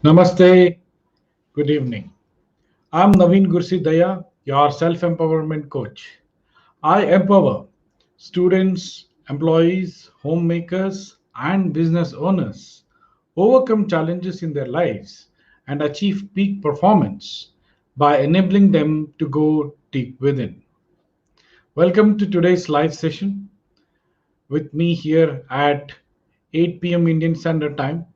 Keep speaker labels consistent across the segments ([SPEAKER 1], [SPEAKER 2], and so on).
[SPEAKER 1] Namaste, good evening. I'm Naveen Gursidaya, your self empowerment coach. I empower students, employees, homemakers, and business owners overcome challenges in their lives and achieve peak performance by enabling them to go deep within. Welcome to today's live session with me here at 8 p.m. Indian Standard Time.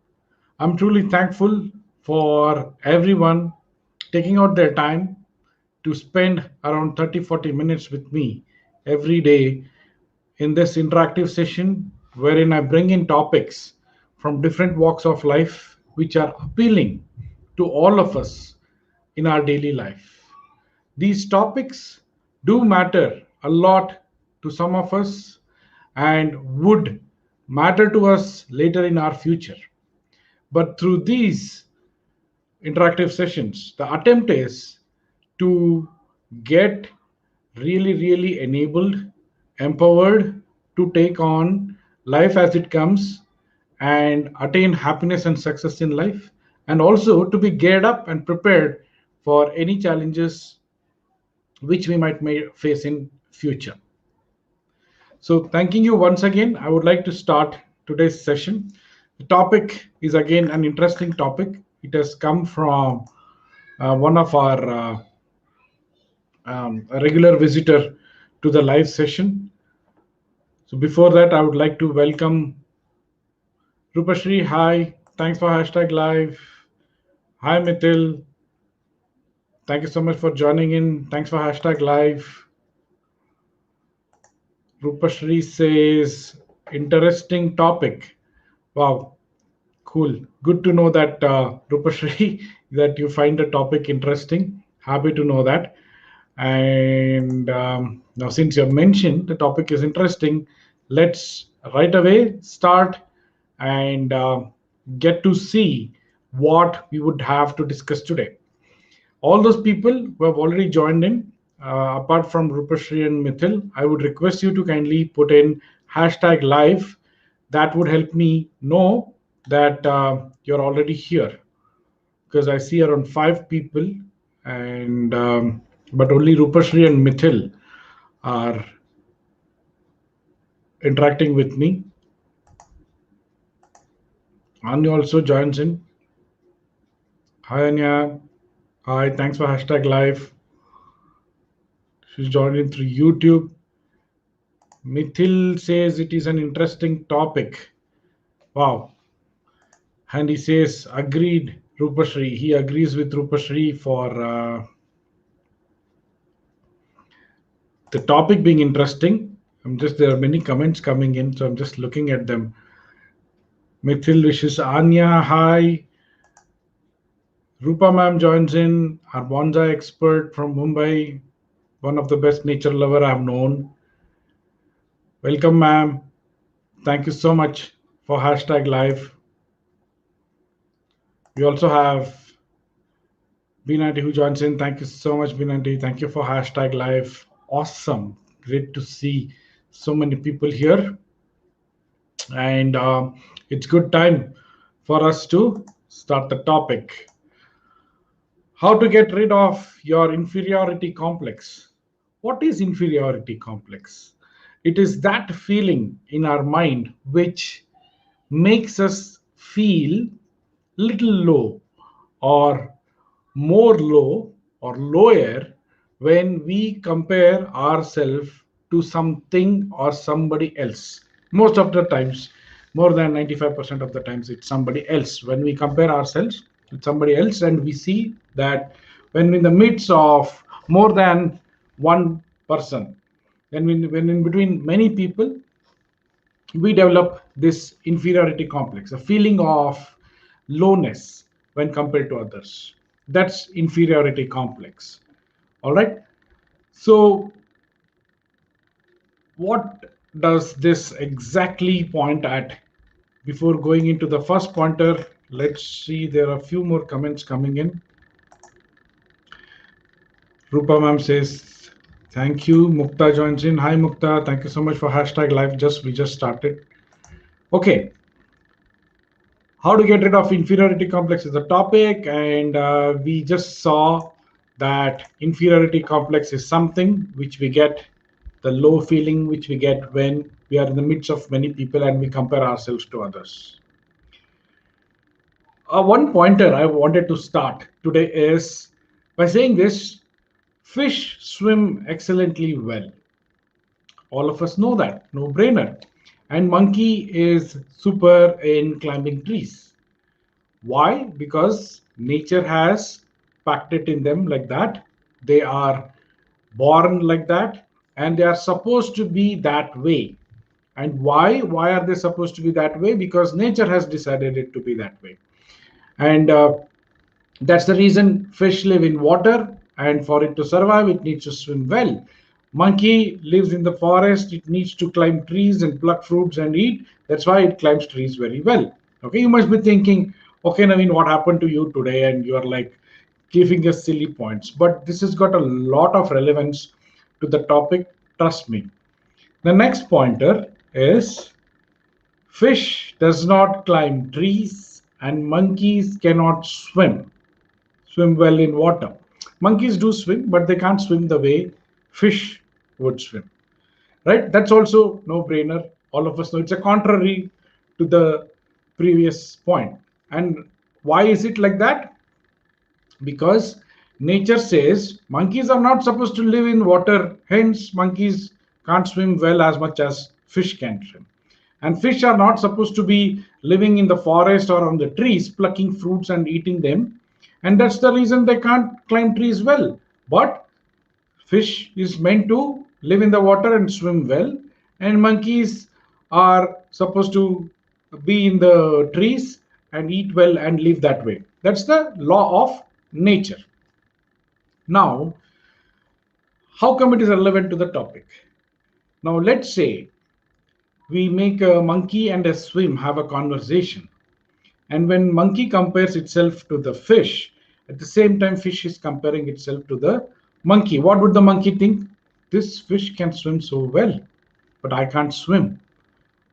[SPEAKER 1] I'm truly thankful for everyone taking out their time to spend around 30-40 minutes with me every day in this interactive session wherein I bring in topics from different walks of life which are appealing to all of us in our daily life. These topics do matter a lot to some of us and would matter to us later in our future. But through these interactive sessions, the attempt is to get really enabled, empowered to take on life as it comes and attain happiness and success in life, and also to be geared up and prepared for any challenges which we might may face in future. So thanking you once again, I would like to start today's session. The topic is again an interesting topic. It has come from one of our a regular visitor to the live session. So before that, I would like to welcome Rupashri. Hi, thanks for hashtag live. Hi Mithil, thank you so much for joining in. Thanks for hashtag live. Rupashri says interesting topic. Wow, cool. Good to know that, Rupashri, that you find the topic interesting. Happy to know that. And now, since you have mentioned the topic is interesting, let's right away start and get to see what we would have to discuss today. All those people who have already joined in, apart from Rupashri and Mithil, I would request you to kindly put in hashtag live. That would help me know that you're already here because I see around 5 people, and but only Rupashri and Mithil are interacting with me. Anya also joins in. Hi Anya. Hi, thanks for hashtag live. She's joined in through YouTube. Mithil says it is an interesting topic. Wow. And he says, agreed, Rupashri. He agrees with Rupashri for the topic being interesting. There are many comments coming in, so I'm just looking at them. Mithil wishes Anya, hi. Rupa ma'am joins in, our bonsai expert from Mumbai, one of the best nature lover I've known. Welcome, ma'am. Thank you so much for hashtag live. We also have Binati who joins in. Thank you so much, Binati. Thank you for hashtag live. Awesome. Great to see so many people here. And it's good time for us to start the topic. How to get rid of your inferiority complex. What is inferiority complex? It is that feeling in our mind which makes us feel little low or more low or lower when we compare ourselves to something or somebody else. Most of the times, more than 95% of the times, it's somebody else. When we compare ourselves with somebody else, and we see that when in the midst of more than one person, then when in between many people, we develop this inferiority complex, a feeling of lowness when compared to others. That's inferiority complex. All right. So, what does this exactly point at? Before going into the first pointer, let's see. There are a few more comments coming in. Rupa ma'am says, thank you. Mukta joins in. Hi, Mukta. Thank you so much for hashtag live. We just started. Okay. How to get rid of inferiority complex is the topic, and we just saw that inferiority complex is something which we get, the low feeling which we get when we are in the midst of many people and we compare ourselves to others. One pointer I wanted to start today is by saying this: fish swim excellently well. All of us know that, no brainer. And monkey is super in climbing trees. Why? Because nature has packed it in them like that. They are born like that, and they are supposed to be that way. And why? Why are they supposed to be that way? Because nature has decided it to be that way. And that's the reason fish live in water, and for it to survive, it needs to swim well. Monkey lives in the forest, it needs to climb trees and pluck fruits and eat. That's why it climbs trees very well. Okay, you must be thinking, okay, Naveen, what happened to you today? And you are like giving us silly points. But this has got a lot of relevance to the topic, trust me. The next pointer is fish does not climb trees and monkeys cannot swim well in water. Monkeys do swim, but they can't swim the way fish would swim. Right? That's also no brainer. All of us know it's a contrary to the previous point. And why is it like that? Because nature says monkeys are not supposed to live in water, hence, monkeys can't swim well as much as fish can swim. And fish are not supposed to be living in the forest or on the trees, plucking fruits and eating them. And that's the reason they can't climb trees well. But fish is meant to live in the water and swim well, and monkeys are supposed to be in the trees and eat well and live that way. That's the law of nature. Now, how come it is relevant to the topic? Now, let's say we make a monkey and a swim have a conversation. And when monkey compares itself to the fish, at the same time fish is comparing itself to the monkey. What would the monkey think? This fish can swim so well, but I can't swim.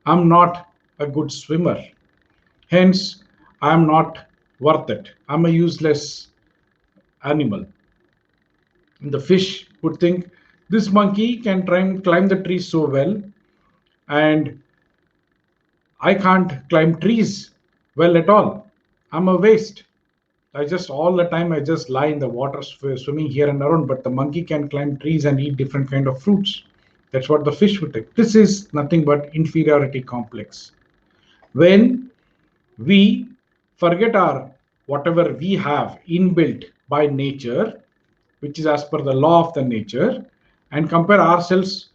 [SPEAKER 1] I'm not a good swimmer. Hence, I'm not worth it. I'm a useless animal. And the fish would think this monkey can try and climb the tree so well, and I can't climb trees well at all. I'm a waste. I just all the time I just lie in the water swimming here and around, but the monkey can climb trees and eat different kind of fruits. That's what the fish would take. This is nothing but inferiority complex. When we forget our whatever we have inbuilt by nature, which is as per the law of the nature, and compare ourselves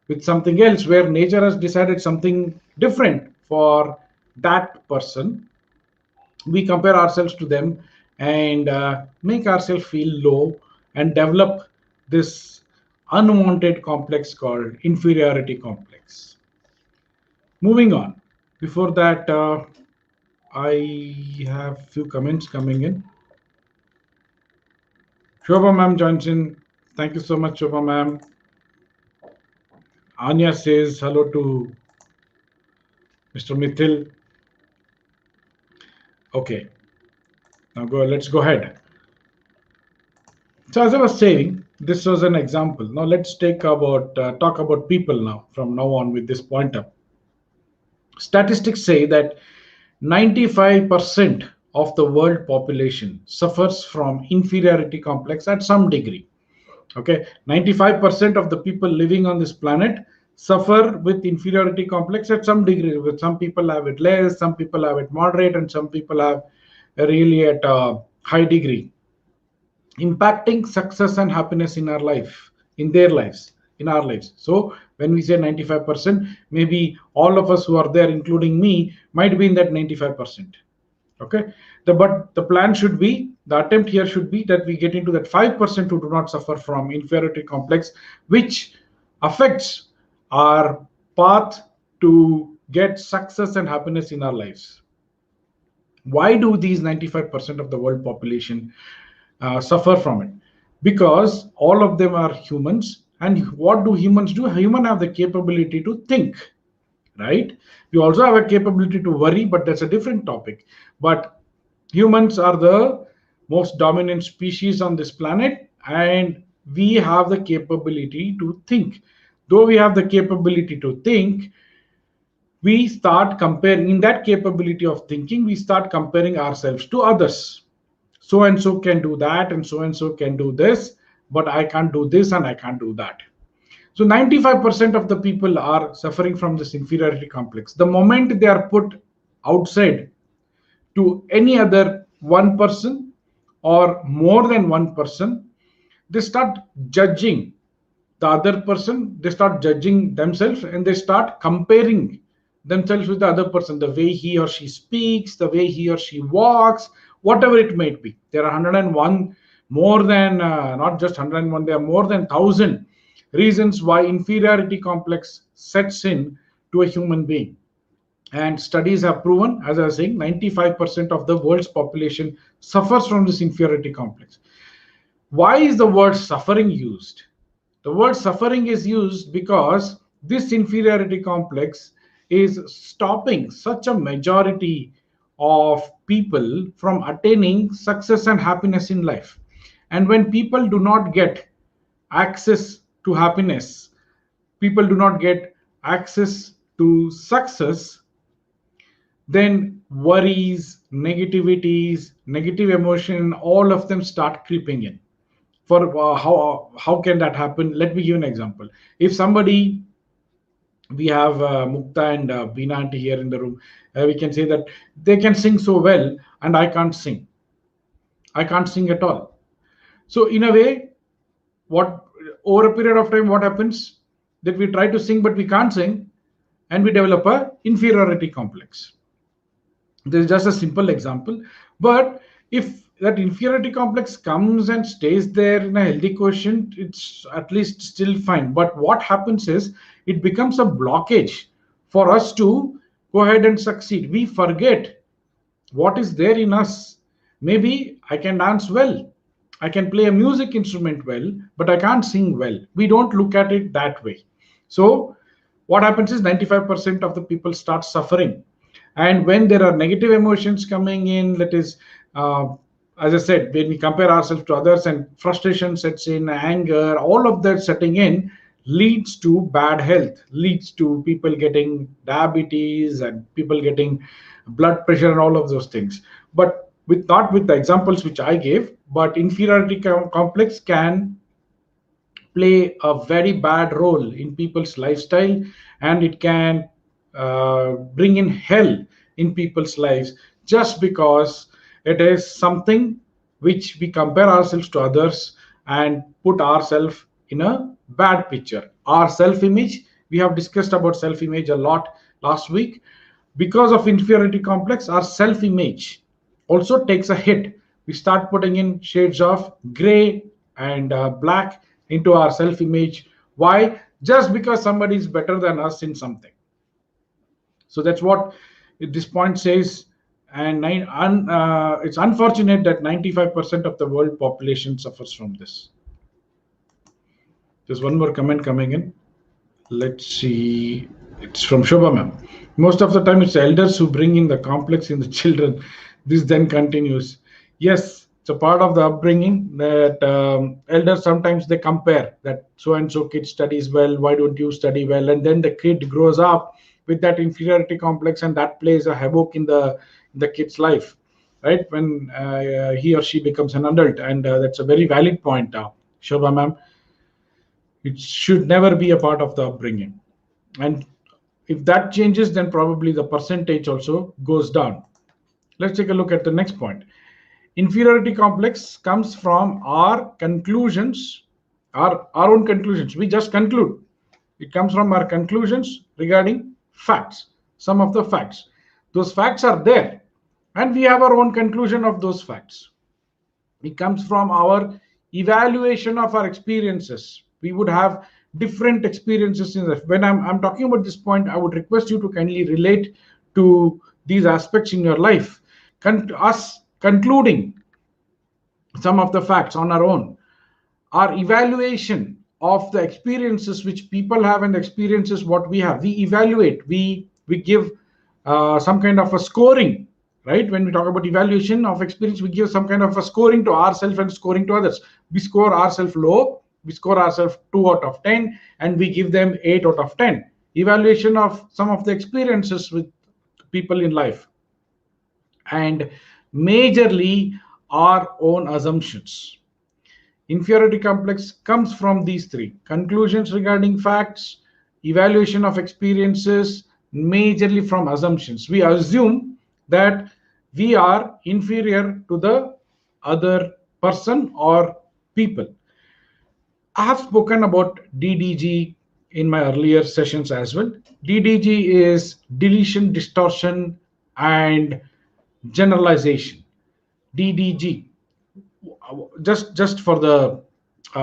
[SPEAKER 1] with something else where nature has decided something different for that person, we compare ourselves to them and make ourselves feel low and develop this unwanted complex called inferiority complex. Moving on. Before that, I have few comments coming in. Shobha ma'am joins in. Thank you so much, Shobha ma'am. Anya says hello to Mr. Mithil. Okay, now go. Let's go ahead. So as I was saying, this was an example. Now let's take about talk about people now from now on with this pointer. Statistics say that 95% of the world population suffers from inferiority complex at some degree. Okay, 95% of the people living on this planet suffer with inferiority complex at some degree. With some people have it less, some people have it moderate, and some people have really at a high degree, impacting success and happiness in our life, in their lives, in our lives. So when we say 95%, maybe all of us who are there, including me, might be in that 95%. Okay, but the plan should be, the attempt here should be that we get into that 5% who do not suffer from inferiority complex, which affects our path to get success and happiness in our lives. Why do these 95% of the world population suffer from it? Because all of them are humans, and what do humans do? Humans have the capability to think, right? We also have a capability to worry, but that's a different topic. But humans are the most dominant species on this planet, and we have the capability to think. Though we have the capability to think, we start comparing. In that capability of thinking, we start comparing ourselves to others. So and so can do that, and so can do this, but I can't do this and I can't do that. So 95% of the people are suffering from this inferiority complex. The moment they are put outside to any other one person or more than one person, they start judging the other person, they start judging themselves, and they start comparing themselves with the other person, the way he or she speaks, the way he or she walks, whatever it might be. There are 101, more than not just 101, there are more than 1,000 reasons why inferiority complex sets in to a human being. And studies have proven, as I was saying, 95% of the world's population suffers from this inferiority complex. Why is the word suffering used? The word suffering is used because this inferiority complex is stopping such a majority of people from attaining success and happiness in life. And when people do not get access to happiness, people do not get access to success, then worries, negativities, negative emotion, all of them start creeping in. For how can that happen? Let me give an example. If somebody, we have Mukta and Beena aunty here in the room, we can say that they can sing so well, and I can't sing at all. So in a way, what over a period of time, what happens, that we try to sing but we can't sing, and we develop a inferiority complex. This is just a simple example. But if that inferiority complex comes and stays there in a healthy quotient, it's at least still fine. But what happens is it becomes a blockage for us to go ahead and succeed. We forget what is there in us. Maybe I can dance well, I can play a music instrument well, but I can't sing well. We don't look at it that way. So what happens is 95% of the people start suffering. And when there are negative emotions coming in, that is, as I said, when we compare ourselves to others and frustration sets in, anger, all of that setting in, leads to bad health, leads to people getting diabetes and people getting blood pressure and all of those things. But with not with the examples which I gave, but inferiority complex can play a very bad role in people's lifestyle, and it can bring in hell in people's lives, just because it is something which we compare ourselves to others and put ourselves in a bad picture. Our self image, we have discussed about self image a lot last week. Because of inferiority complex, our self image also takes a hit. We start putting in shades of gray and black into our self image. Why? Just because somebody is better than us in something. So that's what this point says. And it's unfortunate that 95% of the world population suffers from this. There's one more comment coming in. Let's see. It's from Shobha ma'am. Most of the time, it's elders who bring in the complex in the children. This then continues. Yes, it's a part of the upbringing that elders sometimes they compare that so and so kid studies well. Why don't you study well? And then the kid grows up with that inferiority complex, and that plays a havoc in the kid's life, right? When he or she becomes an adult, and that's a very valid point, Shobha ma'am. It should never be a part of the upbringing. And if that changes, then probably the percentage also goes down. Let's take a look at the next point. Inferiority complex comes from our conclusions, our own conclusions. We just conclude. It comes from our conclusions regarding facts, some of the facts. Those facts are there, and we have our own conclusion of those facts. It comes from our evaluation of our experiences. We would have different experiences in life. When I'm talking about this point, I would request you to kindly relate to these aspects in your life. Us concluding some of the facts on our own, our evaluation of the experiences which people have and the experiences what we have, we evaluate, we we give some kind of a scoring, right? When we talk about evaluation of experience, we give some kind of a scoring to ourselves and scoring to others. We score ourselves low, we score ourselves 2 out of 10, and we give them 8 out of 10. Evaluation of some of the experiences with people in life, and majorly our own assumptions. Inferiority complex comes from these three: conclusions regarding facts, evaluation of experiences, majorly from assumptions. We assume that we are inferior to the other person or people. I have spoken about DDG in my earlier sessions as well. DDG is deletion, distortion, and generalization. DDG, just for the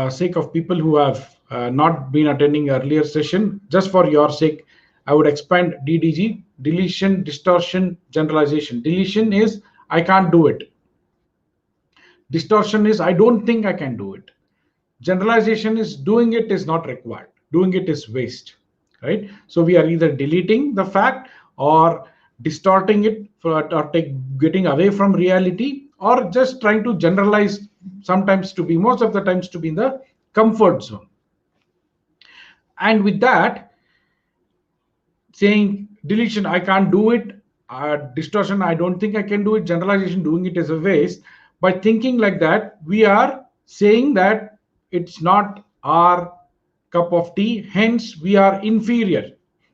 [SPEAKER 1] sake of people who have not been attending earlier session, just for your sake, I would expand DDG: deletion, distortion, generalization. Deletion is I can't do it. Distortion is I don't think I can do it. Generalization is doing it is not required, doing it is waste, right? So we are either deleting the fact or distorting it or getting away from reality, or just trying to generalize, sometimes to be, most of the times to be in the comfort zone. And with that, saying deletion I can't do it, distortion I don't think I can do it, generalization doing it as a waste, by thinking like that we are saying that it's not our cup of tea, hence we are inferior.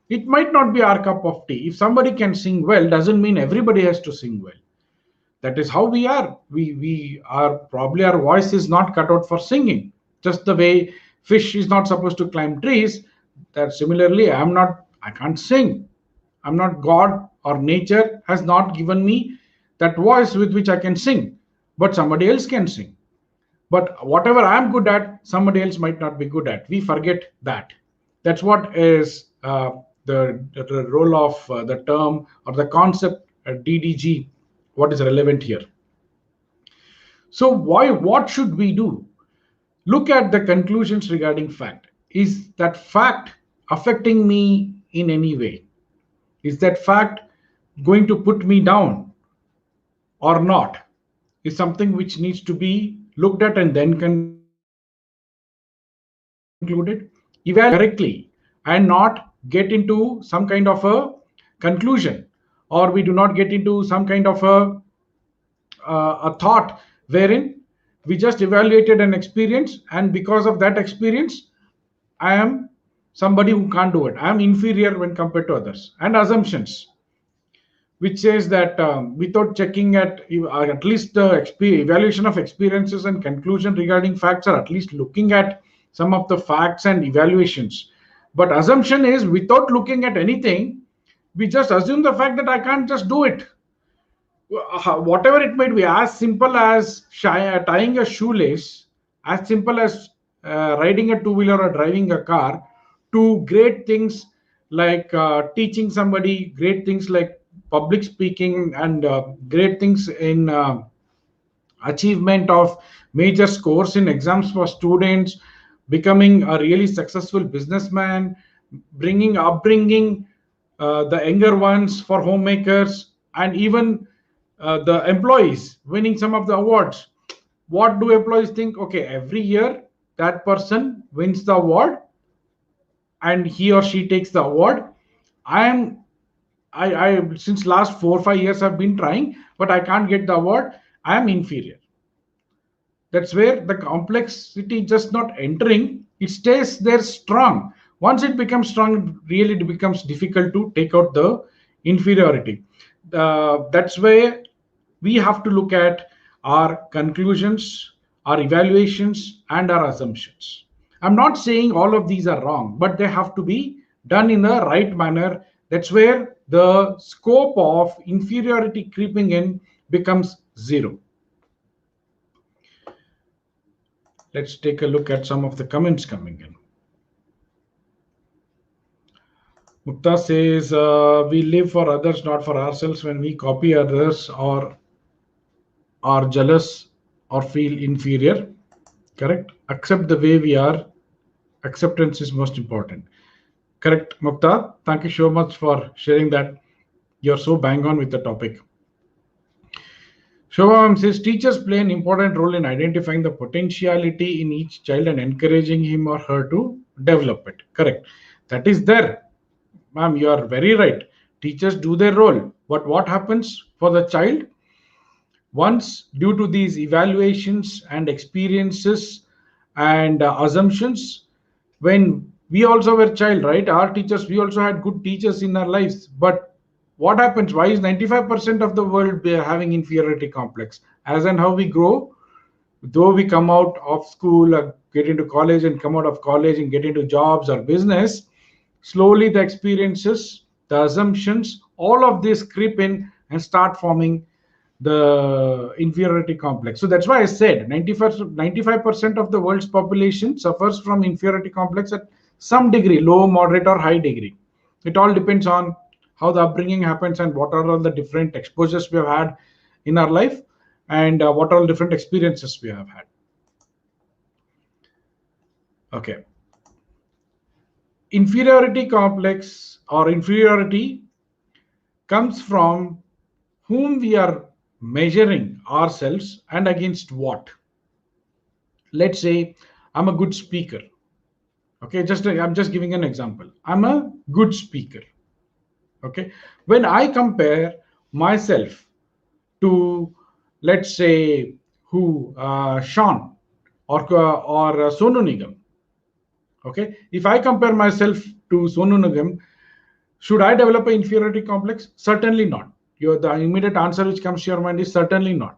[SPEAKER 1] It might not be our cup of tea. If somebody can sing well, doesn't mean everybody has to sing well. That is how we are. We are probably, our voice is not cut out for singing, just the way fish is not supposed to climb trees. That similarly, I can't sing. I'm not God, or nature has not given me that voice with which I can sing, but somebody else can sing. But whatever I'm good at, somebody else might not be good at. We forget that. That's what is the role of the term or the concept DDG, what is relevant here. So what should we do? Look at the conclusions regarding fact. Is that fact affecting me in any way? Is that fact going to put me down or not? Is something which needs to be looked at and then concluded. Evaluate correctly and not get into some kind of a conclusion, or we do not get into some kind of a thought wherein we just evaluated an experience, and because of that experience I am somebody who can't do it, I am inferior when compared to others. And assumptions, which says that without checking at least the evaluation of experiences and conclusion regarding facts, or at least looking at some of the facts and evaluations. But assumption is without looking at anything, we just assume the fact that I can't just do it. Whatever it might be, as simple as tying a shoelace, as simple as riding a two-wheeler or driving a car, to great things like teaching somebody, great things like public speaking, and great things in achievement of major scores in exams for students, becoming a really successful businessman, upbringing the younger ones for homemakers, and even the employees winning some of the awards. What do employees think? Okay, every year that person wins the award and he or she takes the award. I am I since last 4 or 5 years I've been trying, but I can't get the award. I am inferior. That's where the complexity just not entering, it stays there strong. Once it becomes strong, really it becomes difficult to take out the inferiority. That's where we have to look at our conclusions, our evaluations, and our assumptions. I'm not saying all of these are wrong, but they have to be done in the right manner. That's where the scope of inferiority creeping in becomes zero. Let's take a look at some of the comments coming in. Mukta says, we live for others, not for ourselves. When we copy others or are jealous or feel inferior, correct? Accept the way we are. Acceptance is most important. Correct, Mukta. Thank you so much for sharing that. You're so bang on with the topic. Shobham says teachers play an important role in identifying the potentiality in each child and encouraging him or her to develop it. Correct. That is there. Ma'am, you are very right. Teachers do their role. But what happens for the child? Once, due to these evaluations and experiences and assumptions, when we also were child, right? Our teachers, we also had good teachers in our lives. But what happens? Why is 95% of the world having inferiority complex? As and how we grow, though we come out of school, get into college, and come out of college and get into jobs or business, slowly the experiences, the assumptions, all of this creep in and start forming the inferiority complex. So that's why I said 95% of the world's population suffers from inferiority complex at some degree, low, moderate, or high degree. It all depends on how the upbringing happens and what are all the different exposures we have had in our life, and what are all different experiences we have had. Okay. Inferiority complex or inferiority comes from whom we are measuring ourselves and against what. Let's say I'm a good speaker. Okay, I'm just giving an example. I'm a good speaker. Okay, when I compare myself to, let's say, who Sean or Sonu Nigam. Okay, if I compare myself to Sonu Nigam, should I develop an inferiority complex? Certainly not. The immediate answer which comes to your mind is certainly not,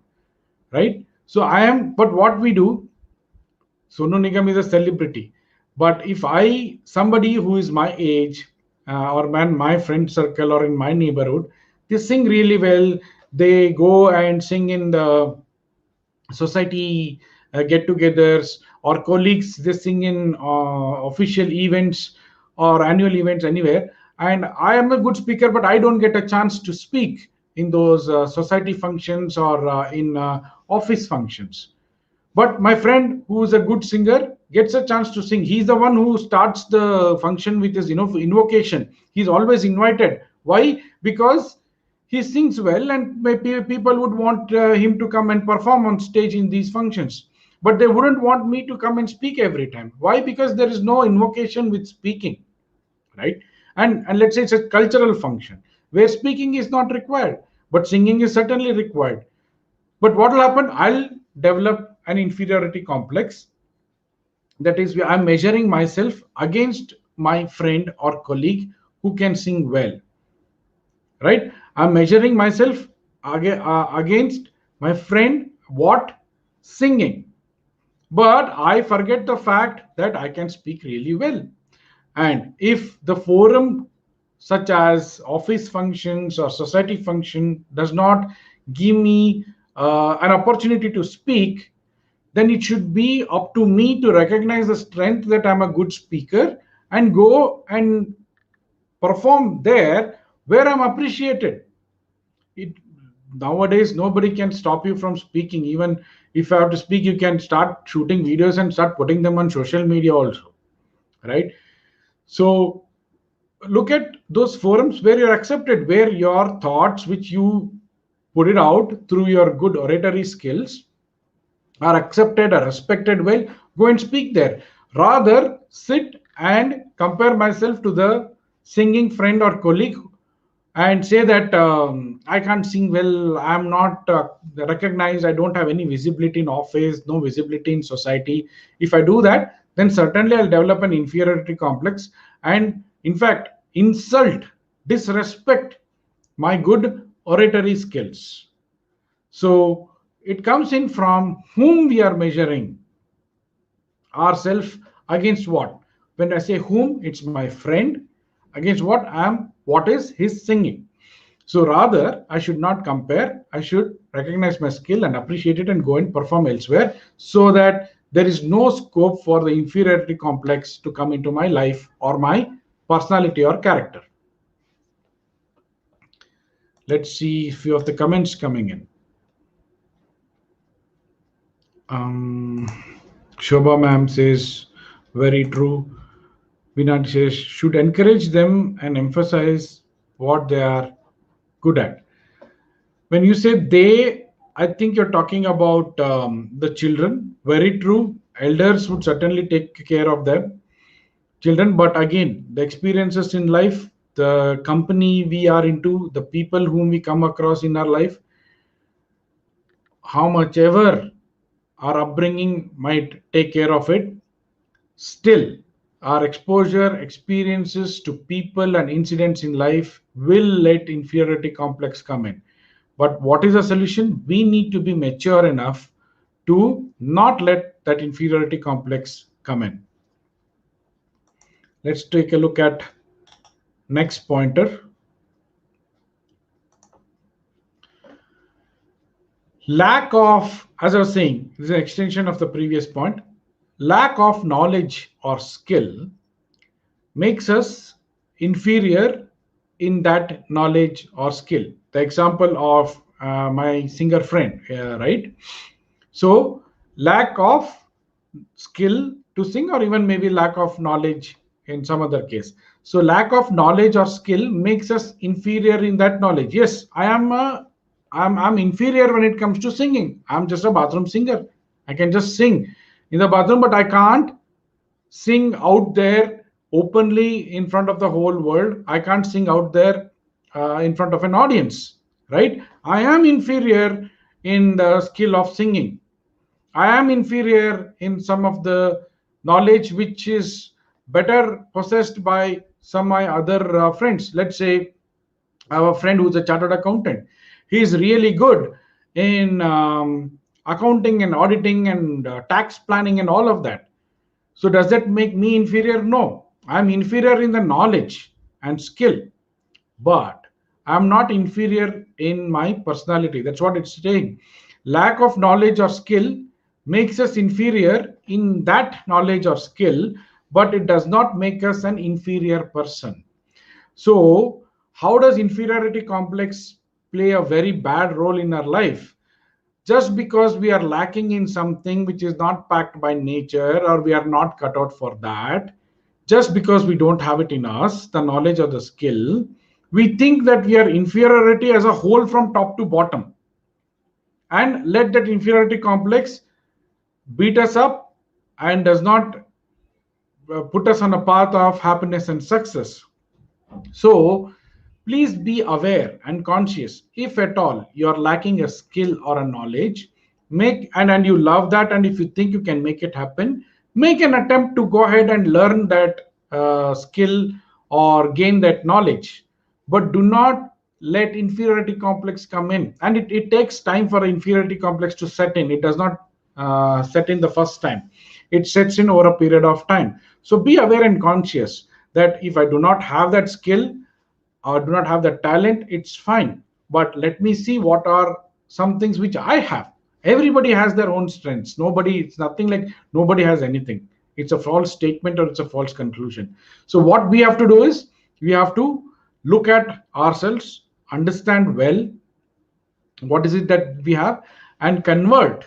[SPEAKER 1] right? So I am, but what we do, Sonu Nigam is a celebrity. But if somebody who is my age, or my friend circle or in my neighborhood, they sing really well. They go and sing in the society get-togethers, or colleagues. They sing in official events or annual events anywhere. And I am a good speaker, but I don't get a chance to speak in those society functions or in office functions. But my friend who is a good singer gets a chance to sing. He's the one who starts the function with his invocation. He's always invited. Why? Because he sings well, and maybe people would want him to come and perform on stage in these functions. But they wouldn't want me to come and speak every time. Why? Because there is no invocation with speaking, right? And let's say it's a cultural function where speaking is not required, but singing is certainly required. But what will happen? I'll develop an inferiority complex. That is, I'm measuring myself against my friend or colleague who can sing well, right? I'm measuring myself against my friend what singing, but I forget the fact that I can speak really well. And if the forum, such as office functions or society function, does not give me an opportunity to speak, then it should be up to me to recognize the strength that I'm a good speaker and go and perform there where I'm appreciated. It Nowadays nobody can stop you from speaking. Even if you have to speak, you can start shooting videos and start putting them on social media also, right? So look at those forums where you're accepted, where your thoughts which you put it out through your good oratory skills are accepted or respected. Well, go and speak there. Rather sit and compare myself to the singing friend or colleague and say that I can't sing well, I'm not recognized, I don't have any visibility in office, no visibility in society. If I do that, then certainly I'll develop an inferiority complex, and in fact insult, disrespect my good oratory skills. So it comes in from whom we are measuring ourselves against what. When I say whom, it's my friend. Against what is his singing. So rather, I should not compare. I should recognize my skill and appreciate it and go and perform elsewhere, so that there is no scope for the inferiority complex to come into my life or my personality or character. Let's see a few of the comments coming in. Um, Shobha ma'am says, very true. We should encourage them and emphasize what they are good at. When you say they, I think you're talking about the children. Very true. Elders would certainly take care of their children, but again, the experiences in life, the company we are into, the people whom we come across in our life, how much ever our upbringing might take care of it, still, our exposure, experiences to people and incidents in life will let inferiority complex come in. But what is the solution? We need to be mature enough to not let that inferiority complex come in. Let's take a look at next pointer. Lack of, as I was saying, this is an extension of the previous point. Lack of knowledge or skill makes us inferior in that knowledge or skill. The example of my singer friend, right? So, lack of skill to sing, or even maybe lack of knowledge in some other case. So, lack of knowledge or skill makes us inferior in that knowledge. Yes, I'm inferior when it comes to singing. I'm just a bathroom singer. I can just sing in the bathroom, but I can't sing out there openly in front of the whole world. I can't sing out there in front of an audience, right? I am inferior in the skill of singing. I am inferior in some of the knowledge which is better possessed by some of my other friends. Let's say I have a friend who's a chartered accountant. He's really good in accounting and auditing and tax planning and all of that. So does that make me inferior? No. I'm inferior in the knowledge and skill, but I'm not inferior in my personality. That's what it's saying. Lack of knowledge or skill makes us inferior in that knowledge or skill, but it does not make us an inferior person. So, how does inferiority complex play a very bad role in our life? Just because we are lacking in something which is not packed by nature, or we are not cut out for that, just because we don't have it in us, the knowledge or the skill, we think that we are inferiority as a whole from top to bottom, and let that inferiority complex beat us up and does not put us on a path of happiness and success. So, please be aware and conscious. If at all you are lacking a skill or a knowledge, and you love that, and if you think you can make it happen, make an attempt to go ahead and learn that skill or gain that knowledge. But do not let inferiority complex come in. And it takes time for inferiority complex to set in. It does not set in the first time. It sets in over a period of time. So be aware and conscious that if I do not have that skill or do not have the talent, it's fine. But let me see what are some things which I have. Everybody has their own strengths. Nobody, it's nothing like nobody has anything. It's a false statement or it's a false conclusion. So, what we have to do is we have to look at ourselves, understand well what is it that we have, and convert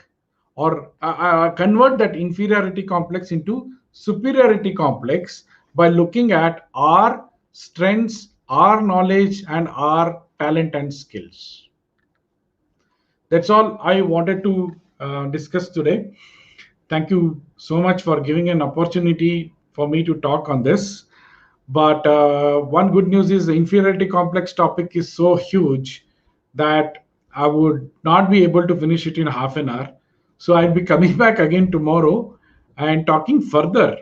[SPEAKER 1] that inferiority complex into superiority complex by looking at our strengths, our knowledge, and our talent and skills. That's all I wanted to discuss today. Thank you so much for giving an opportunity for me to talk on this. But one good news is the inferiority complex topic is so huge that I would not be able to finish it in half an hour. So I'll be coming back again tomorrow and talking further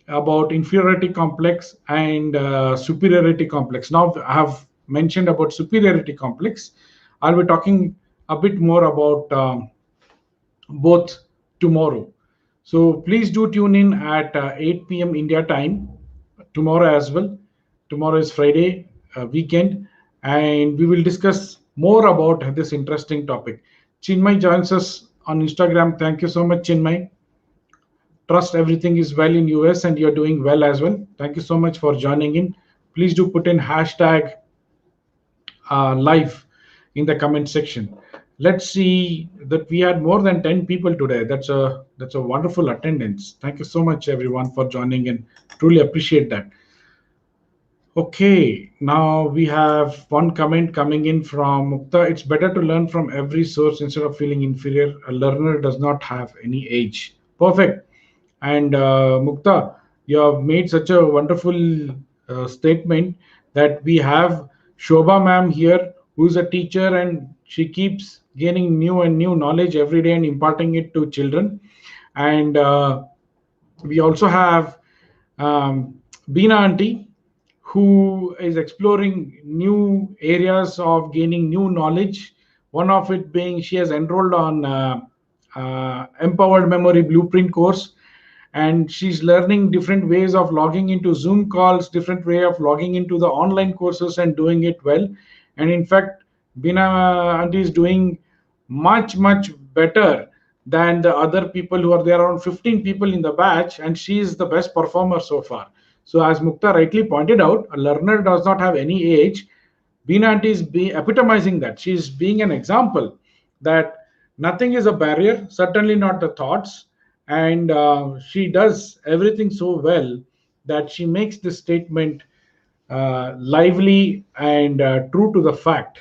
[SPEAKER 1] about inferiority complex and superiority complex. Now I have mentioned about superiority complex. I'll be talking a bit more about both tomorrow. So please do tune in at 8 p.m. India time tomorrow as well. Tomorrow is Friday, weekend, and we will discuss more about this interesting topic. Chinmay joins us on Instagram. Thank you so much, Chinmay. Trust everything is well in US and you're doing well as well. Thank you so much for joining in. Please do put in hashtag live in the comment section. Let's see that we had more than 10 people today. That's a wonderful attendance. Thank you so much everyone for joining in. Truly appreciate that. Okay, now we have one comment coming in from Mukta. It's better to learn from every source instead of feeling inferior. A learner does not have any age. Perfect. And Mukta, you have made such a wonderful statement that we have Shobha ma'am here, who's a teacher, and she keeps gaining new and new knowledge every day and imparting it to children. And we also have um, Beena auntie, who is exploring new areas of gaining new knowledge. One of it being she has enrolled on Empowered Memory Blueprint course, and she's learning different ways of logging into Zoom calls, different way of logging into the online courses and doing it well. And in fact, Bina auntie is doing much better than the other people who are there. Around 15 people in the batch, and she is the best performer so far. So as Mukta rightly pointed out, a learner does not have any age. Bina auntie is epitomizing that. She is being an example that nothing is a barrier, certainly not the thoughts. And she does everything so well that she makes this statement lively and true to the fact.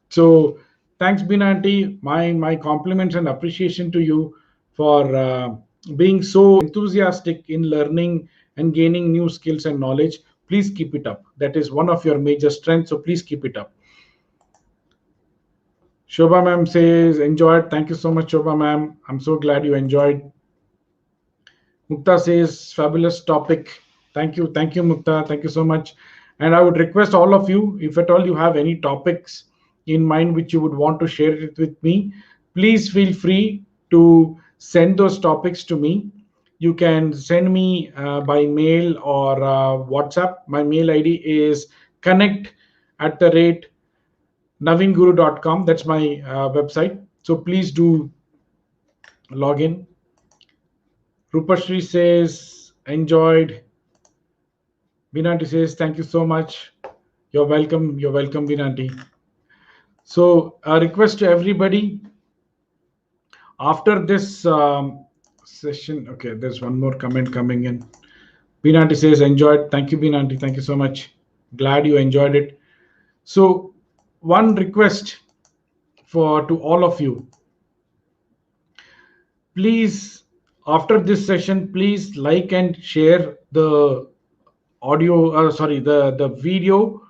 [SPEAKER 1] So thanks, Binanti. My compliments and appreciation to you for being so enthusiastic in learning and gaining new skills and knowledge. Please keep it up. That is one of your major strengths. So please keep it up. Shobha ma'am says enjoyed. Thank you so much, Shobha ma'am. I'm so glad you enjoyed. Mukta says, fabulous topic. Thank you, Mukta. Thank you so much. And I would request all of you, if at all you have any topics in mind which you would want to share it with me, please feel free to send those topics to me. You can send me by mail or WhatsApp. My mail ID is connect at the rate navinguru.com. That's my website. So please do log in. Rupashri says, enjoyed. Binanti says, thank you so much. You're welcome. You're welcome, Binanti. So, a request to everybody after this session. Okay, there's one more comment coming in. Binanti says, enjoyed. Thank you, Binanti. Thank you so much. Glad you enjoyed it. So, one request for to all of you. Please, after this session, please like and share the audio. Sorry, the video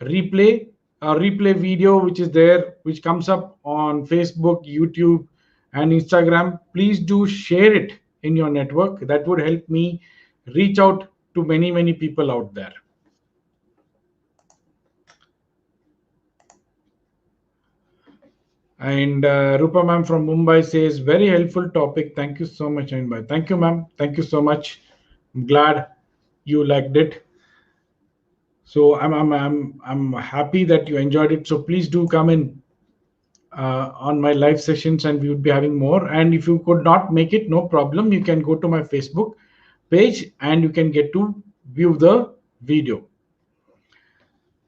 [SPEAKER 1] replay replay video which is there, which comes up on Facebook, YouTube, and Instagram. Please do share it in your network. That would help me reach out to many people out there. And Rupa ma'am from Mumbai says, very helpful topic. Thank you so much, Mumbai. Thank you, ma'am. Thank you so much. I'm glad you liked it. So I'm happy that you enjoyed it. So please do come in on my live sessions, and we would be having more. And if you could not make it, no problem, you can go to my Facebook page and you can get to view the video.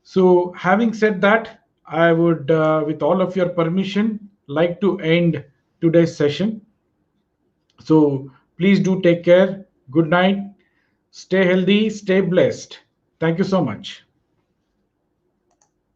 [SPEAKER 1] So having said that, I would with all of your permission like to end today's session. So please do take care. Good night. Stay healthy, stay blessed. Thank you so much.